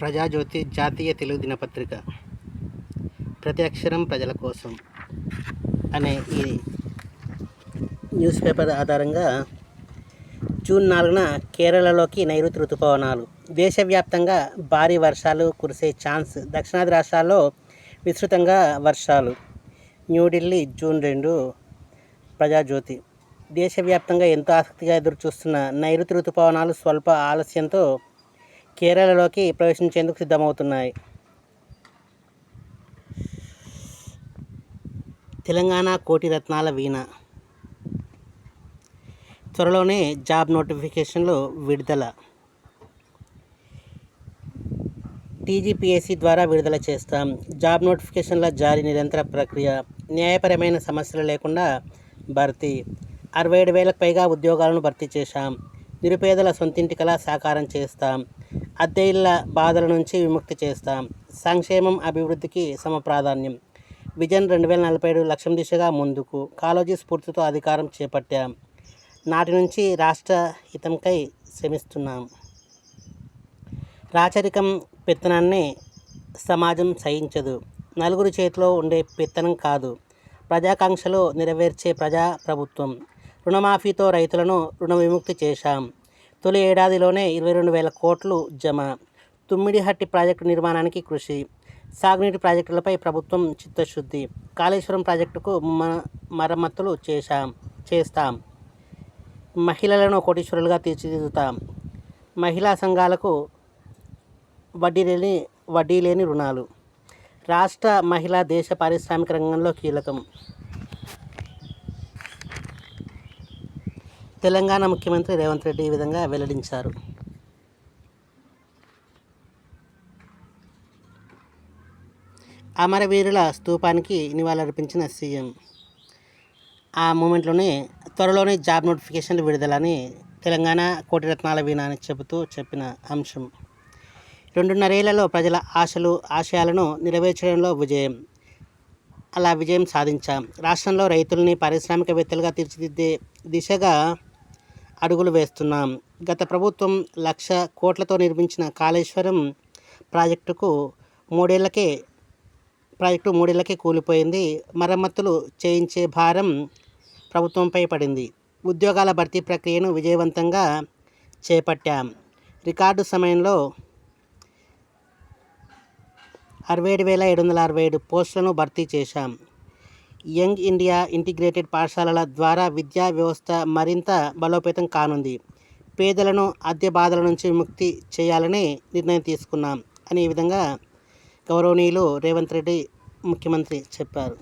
ప్రజాజ్యోతి జాతీయ తెలుగు దినపత్రిక ప్రతి అక్షరం ప్రజల కోసం అనే ఈ న్యూస్ పేపర్ ఆధారంగా జూన్ 4న కేరళలోకి నైరుతి రుతుపవనాలు, దేశవ్యాప్తంగా భారీ వర్షాలు కురిసే ఛాన్స్, దక్షిణాది రాష్ట్రాల్లో విస్తృతంగా వర్షాలు. న్యూఢిల్లీ, జూన్ 2. ప్రజాజ్యోతి. దేశవ్యాప్తంగా ఎంతో ఆసక్తిగా ఎదురుచూస్తున్న నైరుతి రుతుపవనాలు స్వల్ప ఆలస్యంతో కేరళలోకి ప్రవేశించేందుకు సిద్ధమవుతున్నాయి. తెలంగాణ కోటి రత్నాల వీణ. త్వరలోనే జాబ్ నోటిఫికేషన్లు విడుదల. టీజీపీఎస్సీ ద్వారా విడుదల చేస్తాం. జాబ్ నోటిఫికేషన్ల జారీ నిరంతర ప్రక్రియ. న్యాయపరమైన సమస్యలు లేకుండా భర్తీ. 67,000కు పైగా ఉద్యోగాలను భర్తీ చేశాం. నిరుపేదల సొంతింటి కల సాకారం చేస్తాం. అద్దె ఇళ్ల బాధల నుంచి విముక్తి చేస్తాం. సంక్షేమం, అభివృద్ధికి సమప్రాధాన్యం. విజన్ 2047 లక్ష్యం దిశగా ముందుకు. కాళోజీ స్ఫూర్తితో అధికారం చేపట్టాం. నాటి నుంచి రాష్ట్ర హితంకై శ్రమిస్తున్నాం. రాచరికం, పెత్తనాన్ని సమాజం సహించదు. నలుగురి చేతిలో ఉండే పెత్తనం కాదు, ప్రజాకాంక్షలు నెరవేర్చే ప్రజా ప్రభుత్వం. రుణమాఫీతో రైతులను రుణ విముక్తి చేశాం. తొలి ఏడాదిలోనే 22,000 కోట్లు జమ. తుమ్మిడిహట్టి ప్రాజెక్టు నిర్మాణానికి కృషి. సాగునీటి ప్రాజెక్టులపై ప్రభుత్వం చిత్తశుద్ధి. కాళేశ్వరం ప్రాజెక్టుకు మరమ్మతులు చేస్తాం. మహిళలను కోటీశ్వరులుగా తీర్చిదిద్దుతాం. మహిళా సంఘాలకు వడ్డీ లేని రుణాలు. రాష్ట్ర మహిళా దేశ పారిశ్రామిక రంగంలో కీలకం. తెలంగాణ ముఖ్యమంత్రి రేవంత్ రెడ్డి ఈ విధంగా వెల్లడించారు. అమరవీరుల స్తూపానికి నివాళులర్పించిన సీఎం. ఆ మూమెంట్లోనే త్వరలోనే జాబ్ నోటిఫికేషన్లు విడుదలని తెలంగాణ కోటి రత్నాల వీణ అని చెప్పిన అంశం. 2.5 ఏళ్లలో ప్రజల ఆశయాలను నెరవేర్చడంలో అలా విజయం సాధించాం. రాష్ట్రంలో రైతుల్ని పారిశ్రామికవేత్తలుగా తీర్చిదిద్దే దిశగా అడుగులు వేస్తున్నాం. గత ప్రభుత్వం 1,00,000 కోట్లతో నిర్మించిన కాళేశ్వరం ప్రాజెక్టు 3 ఏళ్లకే కూలిపోయింది. మరమ్మతులు చేయించే భారం ప్రభుత్వంపై పడింది. ఉద్యోగాల భర్తీ ప్రక్రియను విజయవంతంగా చేపట్టాం. రికార్డు సమయంలో 67,767 పోస్టులను భర్తీ చేశాం. యంగ్ ఇండియా ఇంటిగ్రేటెడ్ పాఠశాలల ద్వారా విద్యా వ్యవస్థ మరింత బలోపేతం కానుంది. పేదలను అద్దె బాధల నుంచి విముక్తి చేయాలని నిర్ణయం తీసుకున్నాం అని ఈ విధంగా గౌరవనీయులు రేవంత్ రెడ్డి ముఖ్యమంత్రి చెప్పారు.